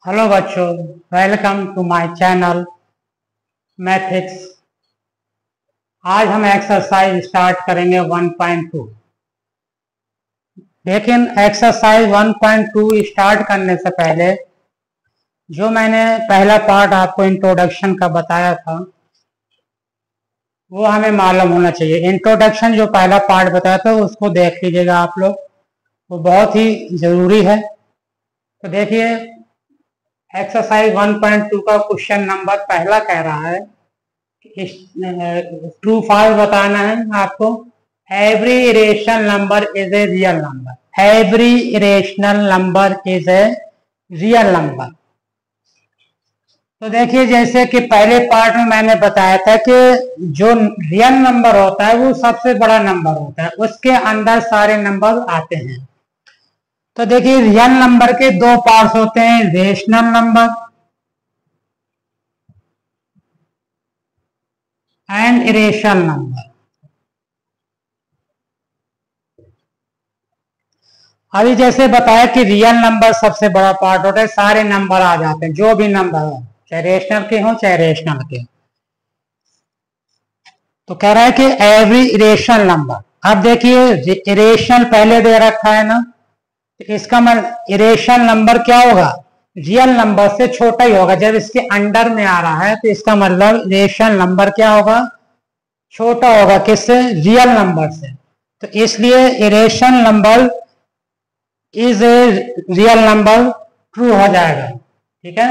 Hello बच्चों, welcome to my channel maths. आज हम एक्सरसाइज स्टार्ट करेंगे 1.2। लेकिन एक्सरसाइज 1.2 स्टार्ट करने से पहले जो मैंने पहला पार्ट आपको इंट्रोडक्शन का बताया था वो हमें मालूम होना चाहिए। इंट्रोडक्शन जो पहला पार्ट बताया था उसको देख लीजिएगा आप लोग, वो बहुत ही जरूरी है। तो देखिए, एक्सरसाइज 1.2 का क्वेश्चन नंबर पहला कह रहा है, ट्रू फॉल्स बताना है आपको। Every irrational number is a real number. Every irrational number is a real number. तो देखिए, जैसे कि पहले पार्ट में मैंने बताया था कि जो रियल नंबर होता है वो सबसे बड़ा नंबर होता है, उसके अंदर सारे नंबर आते हैं। तो देखिए, रियल नंबर के दो पार्ट्स होते हैं, rational number and irrational number. अभी जैसे बताया कि रियल नंबर सबसे बड़ा पार्ट होता है, सारे नंबर आ जाते हैं, जो भी नंबर हो, चाहे रेशनल के हो चाहे रेशनल के। तो कह रहा है कि एवरी इरेशनल नंबर। अब देखिए, इरेशनल पहले दे रखा है ना, तो इसका मतलब इरेशनल नंबर क्या होगा, रियल नंबर से छोटा ही होगा। जब इसके अंडर में आ रहा है तो इसका मतलब इरेशनल नंबर क्या होगा, छोटा होगा। किससे? रियल नंबर से। तो इसलिए irrational number is a real number true हो जाएगा। ठीक है।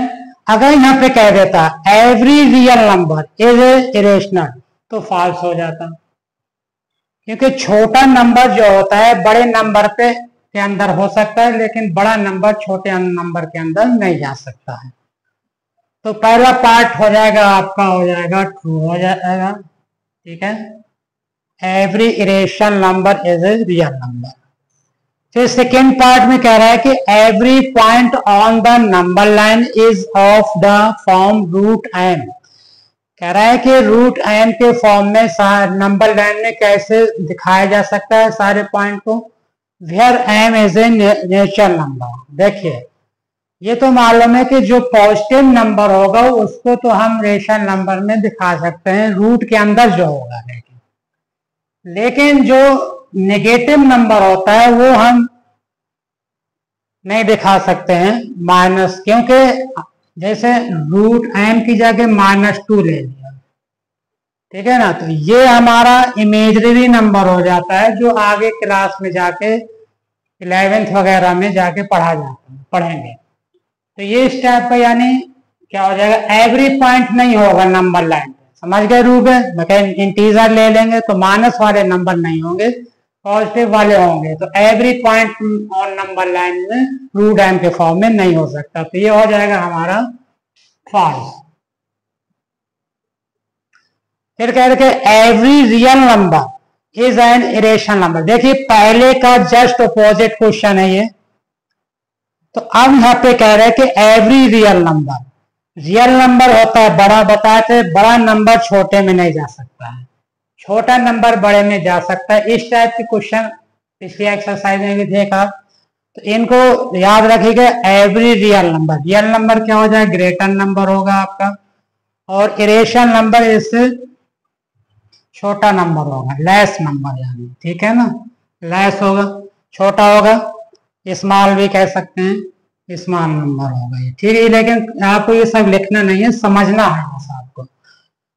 अगर यहाँ पे कह देता every real number is a irrational तो फॉल्स हो जाता, क्योंकि छोटा नंबर जो होता है बड़े नंबर पे के अंदर हो सकता है, लेकिन बड़ा नंबर छोटे नंबर के अंदर नहीं जा सकता है। तो पहला पार्ट हो जाएगा आपका, हो जाएगा ट्रू हो जाएगा। ठीक है। Every irrational number is a real number. फिर सेकेंड पार्ट में कह रहा है कि every point on the number line is of the form root m. कह रहा है कि रूट एम के फॉर्म में नंबर लाइन में कैसे दिखाया जा सकता है सारे पॉइंट को। Where m is a natural number. देखिए, ये तो मालूम है कि जो पॉजिटिव नंबर होगा उसको तो हम रेशनल नंबर में दिखा सकते हैं, रूट के अंदर जो होगा। लेकिन जो नेगेटिव नंबर होता है वो हम नहीं दिखा सकते हैं, माइनस, क्योंकि जैसे रूट एम की जगह -2 ले लिया, ठीक है ना, तो ये हमारा इमेजनरी नंबर हो जाता है, जो आगे क्लास में जाके 11th वगैरह में जाके पढ़ेंगे। तो ये स्टेप पे यानी क्या हो जाएगा, एवरी पॉइंट नहीं होगा नंबर लाइन पे। समझ गए रूप है? इंटीजर ले लेंगे तो माइनस वाले नंबर नहीं होंगे, पॉजिटिव वाले होंगे। तो every point on number line में रूट एम के फॉर्म में नहीं हो सकता, तो ये हो जाएगा हमारा फॉल्स। फिर कह रहे every real number is an irrational number. देखिए, पहले का जस्ट अपोजिट क्वेश्चन है ये। तो अब यहाँ पे कह रहे हैं कि एवरी रियल नंबर होता है बड़ा, बताए थे, बड़ा नंबर छोटे में नहीं जा सकता है, छोटा नंबर बड़े में जा सकता है। इस टाइप के क्वेश्चन पिछली एक्सरसाइज में भी देखा, तो इनको याद रखिएगा। एवरी रियल नंबर क्या हो जाए, ग्रेटर नंबर होगा आपका, और इरेशनल नंबर इससे छोटा नंबर होगा, लेस नंबर यानी। ठीक है ना, लेस होगा, छोटा होगा, स्मॉल भी कह सकते हैं, स्मॉल नंबर होगा ये। ठीक है, लेकिन आपको ये सब लिखना नहीं है, समझना है बस आपको।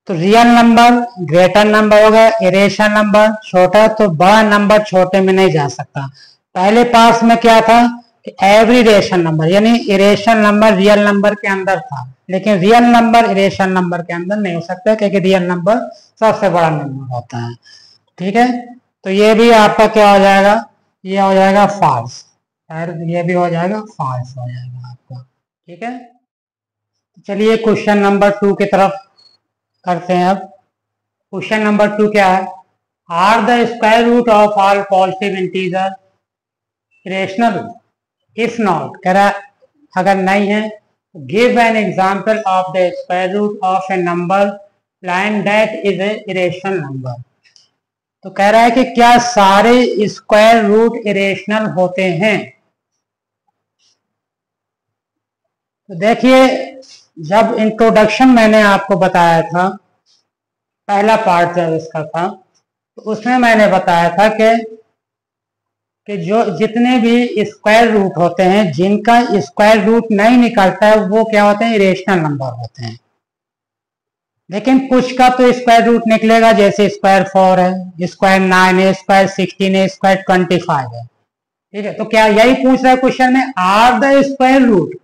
तो रियल नंबर ग्रेटर नंबर होगा, इरेशनल नंबर छोटा, तो बड़ा नंबर छोटे में नहीं जा सकता। पहले पार्ट में क्या था, एवरी रेशनल नंबर, यानी इरेशनल नंबर रियल नंबर के अंदर था, लेकिन रियल नंबर इरेशनल नंबर के अंदर नहीं हो सकता, क्योंकि रियल नंबर सबसे बड़ा नंबर होता है। ठीक है, तो ये भी आपका क्या हो जाएगा, ये हो जाएगा फॉल्स, ये भी हो जाएगा फॉल्स हो जाएगा आपका। ठीक है, चलिए क्वेश्चन नंबर 2 की तरफ करते हैं। अब क्वेश्चन नंबर 2 क्या है, are the square root of all positive integer rational? If not, कह रहा अगर नहीं है, give an example of the square root of a number line that is a irrational number. तो कह रहा है कि क्या सारे स्क्वायर रूट इरेशनल होते हैं? तो देखिए, जब इंट्रोडक्शन मैंने आपको बताया था, पहला पार्ट जब इसका था, तो उसमें मैंने बताया था कि जो जितने भी स्क्वायर रूट होते हैं, जिनका स्क्वायर रूट नहीं निकलता है, वो क्या होते हैं, इरेशनल नंबर होते हैं। लेकिन कुछ का तो स्क्वायर रूट निकलेगा, जैसे स्क्वायर 4 है, स्क्वायर 9 है, स्क्वायर 16 है, स्क्वायर 25 है। ठीक है, तो क्या यही पूछ रहा है क्वेश्चन में, are the square root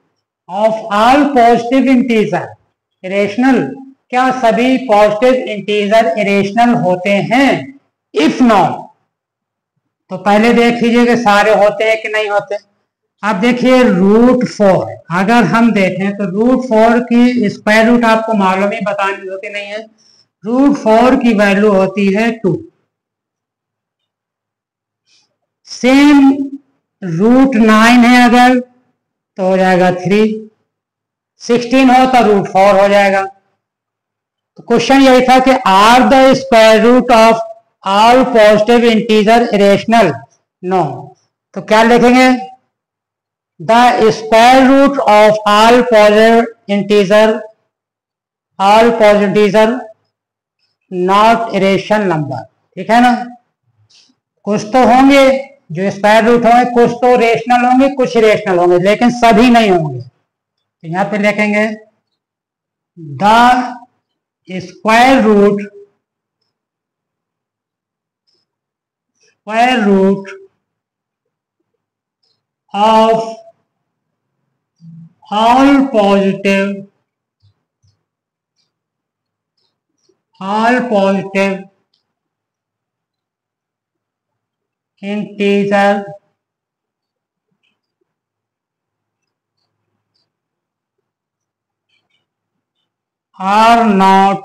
of all positive integer irrational? क्या सभी पॉजिटिव इंटीजर इरेशनल होते हैं? इफ नॉट, तो पहले देख लीजिए कि सारे होते हैं कि नहीं होते। अब देखिए √4, अगर हम देखें तो √4 की स्क्वायर रूट आपको मालूम ही बतानी होती नहीं है। √4 की वैल्यू होती है 2। सेम √9 है अगर, तो हो जाएगा 3। 16 हो तो √4 हो जाएगा। तो क्वेश्चन यही था कि are the square root of all positive integer irrational? No. तो क्या लिखेंगे, the square root of all positive integer not irrational number. ठीक है ना, कुछ तो होंगे जो स्क्वायर रूट होंगे, कुछ तो रेशनल होंगे, कुछ इरेशनल होंगे, लेकिन सभी नहीं होंगे। तो यहां पे लिखेंगे the square root of all positive integer are not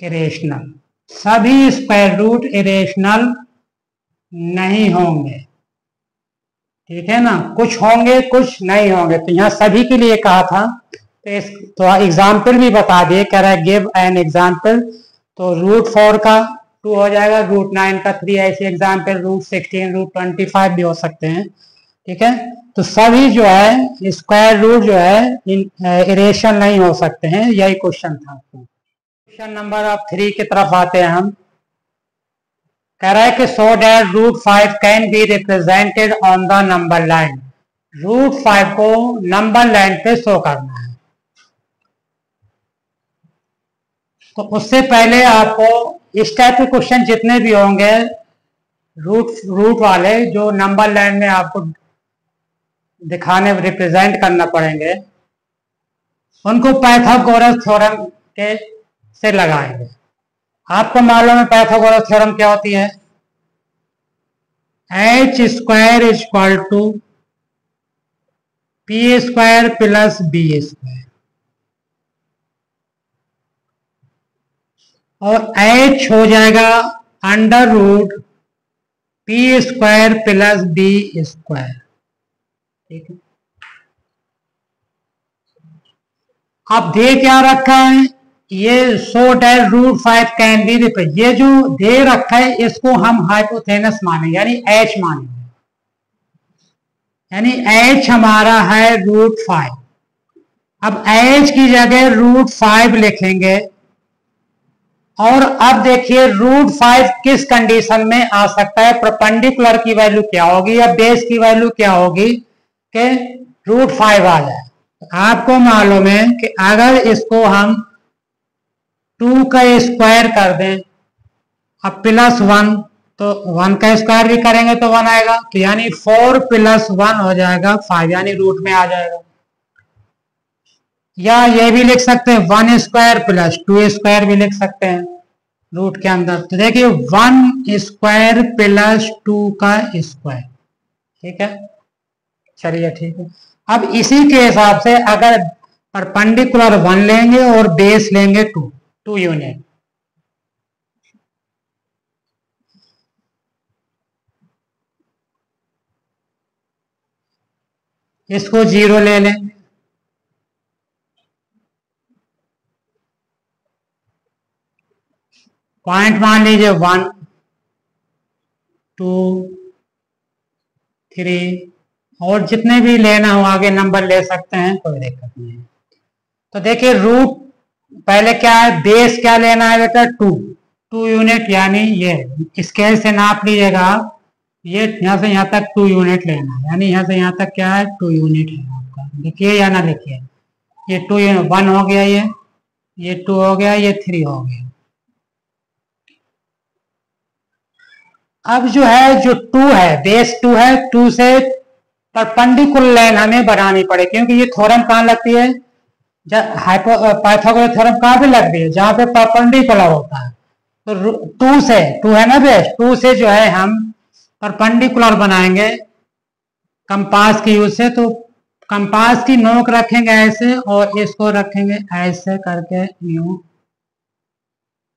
irrational। सभी स्क्वायर रूट इरेशनल नहीं होंगे। ठीक है ना, कुछ होंगे कुछ नहीं होंगे। तो यहाँ सभी के लिए कहा था, तो एग्जाम्पल भी बता दिए, कह रहा है गिव एन एग्जाम्पल। तो √4 का 2 हो जाएगा, √9 का 3, ऐसे एग्जाम्पल √16 √25 भी हो सकते हैं। ठीक है, तो सभी जो है स्क्वायर रूट जो है इरेशनल नहीं हो सकते हैं, यही क्वेश्चन था। क्वेश्चन नंबर 3 की तरफ आते हैं हम। कह रहा है कि so that √5 can be represented on the number line. √5 को नंबर लाइन पे शो करना है। तो उससे पहले आपको इस टाइप के क्वेश्चन जितने भी होंगे रूट वाले, जो नंबर लाइन में आपको दिखाने रिप्रेजेंट करना पड़ेंगे, उनको पाइथागोरस थ्योरम के से लगाएंगे। आपको मालूम है पाइथागोरस थ्योरम क्या होती है, h² = p² + b², और h हो जाएगा √p² + b²। ठीक है, अब दे क्या रखा है, ये so that √5 can be represented, ये जो दे रखा है इसको हम हाइपोथेनस मानेंगे, यानी h मानेंगे, यानी h हमारा है √5। अब h की जगह √5 लिखेंगे, और अब देखिए √5 किस कंडीशन में आ सकता है, परपेंडिकुलर की वैल्यू क्या होगी या बेस की वैल्यू क्या होगी कि √5 आ जाए। आपको मालूम है कि अगर इसको हम 2 का स्क्वायर कर दें अब +1, तो 1 का स्क्वायर भी करेंगे तो 1 आएगा, तो यानी 4 + 1 हो जाएगा 5, यानी रूट में आ जाएगा। या ये भी लिख सकते हैं 1² + 2² भी लिख सकते हैं रूट के अंदर। तो देखिए 1² + 2 का स्क्वायर। ठीक है, चलिए ठीक है। अब इसी के हिसाब से अगर परपेंडिकुलर 1 लेंगे और बेस लेंगे 2 यूनिट, इसको 0 ले लें, पॉइंट मान लीजिए 1 2 3 और जितने भी लेना हो आगे नंबर ले सकते हैं, कोई दिक्कत नहीं है। तो देखिए रूट पहले क्या है, बेस क्या लेना है बेटा, 2 यूनिट, यानी ये स्केल से नाप लीजिएगा आप, ये यहाँ से यहाँ तक 2 यूनिट लेना है, यानी यहाँ से यहाँ तक क्या है 2 यूनिट है आपका। लिखिए या ना लिखिए, ये 2 यूनिट 1 हो गया, ये 2 हो गया, ये 3 हो गया। अब जो है जो 2 है, बेस 2 है, 2 से परपेंडिकुलर लाइन हमें बनानी पड़े, क्योंकि ये थ्योरम कहाँ लगती है, पाइथागोरस थ्योरम कहाँ पे लगती है, जहाँ पे परपेंडिकुलर होता है। तो 2 से, 2 है ना बेस, 2 से जो है हम परपेंडिकुलर बनाएंगे कंपास की यूज से। तो कंपास की नोक रखेंगे ऐसे और इसको रखेंगे ऐसे करके यूं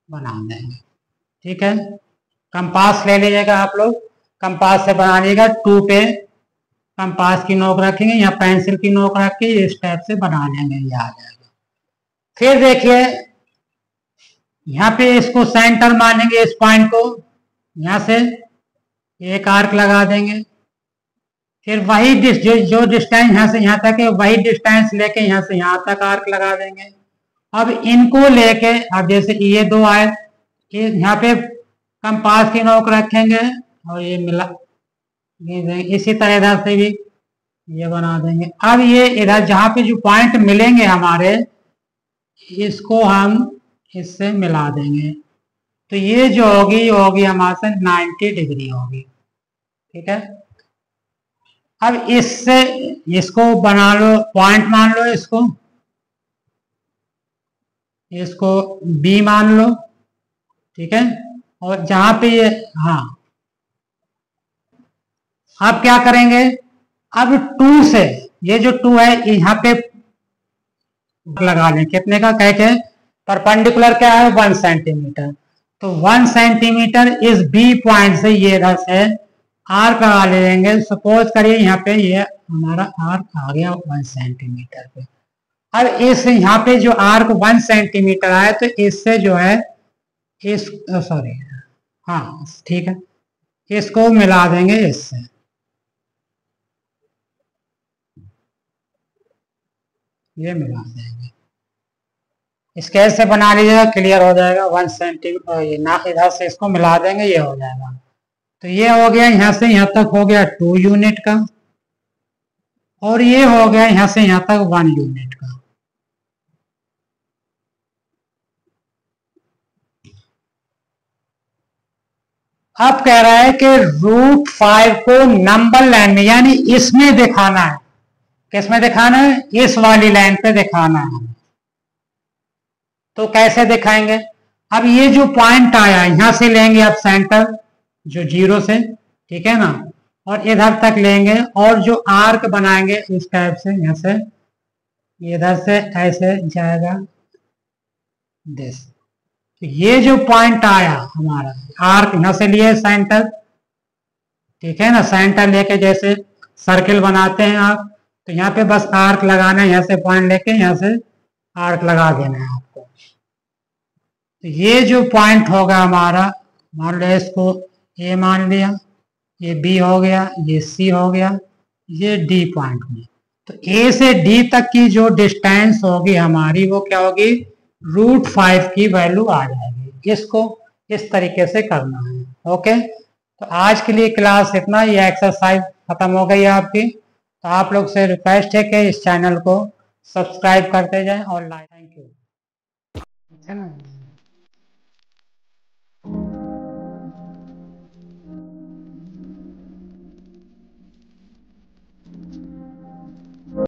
बना देंगे, ठीक है। कंपास ले लीजिएगा आप लोग, कंपास से बना लीजिएगा, 2 पे कंपास की नोक रखेंगे, या पेंसिल की नोक रख के इस टाइप से बना लेंगे, ये आ जाएगा। फिर देखिए यहाँ पे इसको सेंटर मानेंगे, इस पॉइंट को यहाँ से एक आर्क लगा देंगे। फिर वही जो डिस्टेंस यहाँ से यहाँ तक है वही डिस्टेंस लेके यहाँ से यहाँ तक आर्क लगा देंगे। अब इनको लेके, अब जैसे ये 2 आए, यहाँ पे कंपास की नोक रखेंगे और ये मिला देंगे, इसी तरह इधर से भी ये बना देंगे। अब ये इधर जहाँ पे जो पॉइंट मिलेंगे हमारे, इसको हम इससे मिला देंगे। तो ये जो होगी ये होगी हमारे से 90 डिग्री होगी, ठीक है। अब इससे इसको बना लो, पॉइंट मान लो, इसको बी मान लो, ठीक है। और जहां पे ये, हाँ अब क्या करेंगे, अब 2 से ये जो 2 है यहाँ पे लगा लें, कितने का कह के, परपेंडिकुलर क्या है 1 सेंटीमीटर। तो 1 सेंटीमीटर इस बी पॉइंट से ये इधर से आर्क लगा लेंगे। सपोज करिए यहाँ पे ये हमारा आर्क आ गया 1 सेंटीमीटर पे। अब इस यहाँ पे जो आर्क 1 सेंटीमीटर आए, तो इससे जो है इस सॉरी, हाँ ठीक है, इसको मिला देंगे इससे, ये मिला देंगे। स्केल से बना लीजिएगा, क्लियर हो जाएगा। 1 सेंटीमीटर ये ना, इधर से इसको मिला देंगे, ये हो जाएगा। तो ये हो गया यहाँ से यहाँ तक हो गया 2 यूनिट का, और ये हो गया यहाँ से यहाँ तक 1 यूनिट का। अब कह रहा है कि √5 को नंबर लाइन में, यानी इसमें दिखाना है। किसमें दिखाना है, इस वाली लाइन पे दिखाना है। तो कैसे दिखाएंगे, अब ये जो पॉइंट आया यहां से लेंगे अब सेंटर, जो 0 से, ठीक है ना, और इधर तक लेंगे, और जो आर्क बनाएंगे इस टाइप से, यहाँ से इधर से ऐसे जाएगा दिस। तो ये जो पॉइंट आया हमारा, आर्क यहाँ से लिए सेंटर, ठीक है ना, सेंटर लेके जैसे सर्किल बनाते हैं आप, तो यहाँ पे बस आर्क लगाना है, यहाँ से पॉइंट लेके यहाँ से आर्क लगा देना है आपको। तो ये जो पॉइंट होगा हमारा, मान लो इसको ए मान लिया, ये बी हो गया, ये सी हो गया, ये डी पॉइंट में। तो ए से डी तक की जो डिस्टेंस होगी हमारी, वो क्या होगी, √5 की वैल्यू आ जाएगी। इसको इस तरीके से करना है। ओके, तो आज के लिए क्लास इतना, ये एक्सरसाइज खत्म हो गई है आपकी। तो आप लोग से रिक्वेस्ट है कि इस चैनल को सब्सक्राइब करते जाएं और लाइक। Thank you.